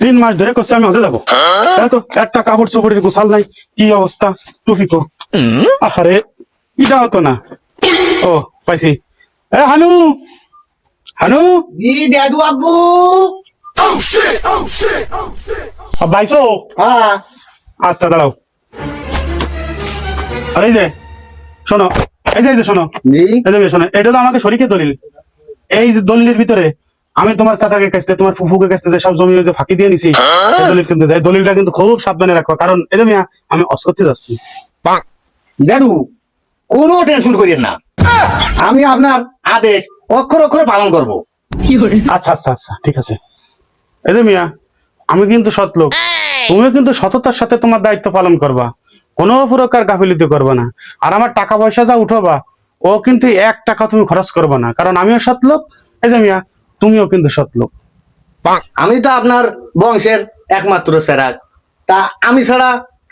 3 মাস ধরে করছে আমি হজে যাবো, তো একটা কাপড় চোপড়ের গোছাল নাই, কি অবস্থা, টুপি কো, আরে এটা হতো না। ও পাইছি, এ হানু, হানু জি ড্যাডু আব্বু। বাইশো, হ্যাঁ আচ্ছা দাঁড়াও। আর এই যে শোনো, এই যে শোনো, জি এই যে শোনো, এটা তো আমাকে শরীকে দলিল। এই যে দলিলের ভিতরে আমি তোমার চাচাকে কাছতে, তোমার ফুফুকে কাছতে যে সব জমি যে ফাঁকি দিয়ে নিছি, এই দলিল কিন্তু, এই দলিলটা কিন্তু খুব সাবধানে রাখো, কারণ এই যে মিয়া আমি অস করতে যাচ্ছি। ড্যাডু কোনো টেনশন করিয়েন না, আমি আপনার আদেশ অক্ষর অক্ষরে পালন করব। আচ্ছা আচ্ছা আচ্ছা ঠিক আছে। এই যে মিয়া আমি কিন্তু সৎ লোক, তুমিও কিন্তু সততার সাথে তোমার দায়িত্ব পালন করবা, কোনো প্রকার গাফিলতি করবে না। আর আমার টাকা পয়সা যা উঠোবা, ও কিন্তু 1 টাকা তুমি খরচ করবে না, কারণ আমিও সৎ লোক। এই যে মিয়া তুমিও কিন্তু সৎ লোক। আমি তো আপনার বংশের একমাত্র সেরাক, তা আমি ছাড়া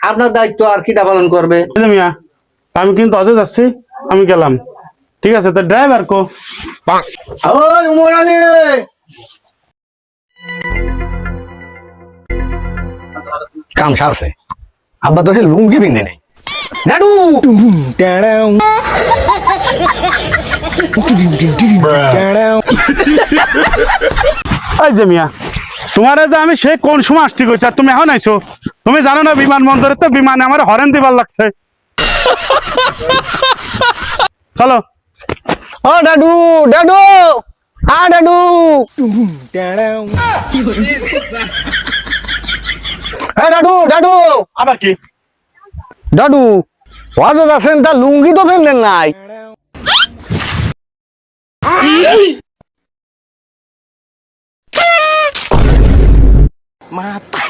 আপনার দায়িত্ব আর কিটা পালন করবে? এই যে মিয়া আমি কিন্তু অজে যাচ্ছি, আমি গেলাম, ঠিক আছে? তো ড্রাইভার কো। ওই উমর আলী, কাম সারছে, আব্বা তো সে লুঙ্গি পিন্ধে নেই। ড্যাডু এই যে মিয়া তোমার যে আমি সে কোন সময় আসছি কইছি, আর তুমি এখন আইছো? তুমি জানো না বিমানবন্দরে তো বিমানে আমার হরেন দিবার লাগছে। চলো। ও ড্যাডু, ড্যাডু ড্যাডু, হ্যাঁ ড্যাডু, ড্যাডু আবার কি? ড্যাডু ওয়াজ আছেন, তা লুঙ্গি তো ফেললেন নাই। Mata.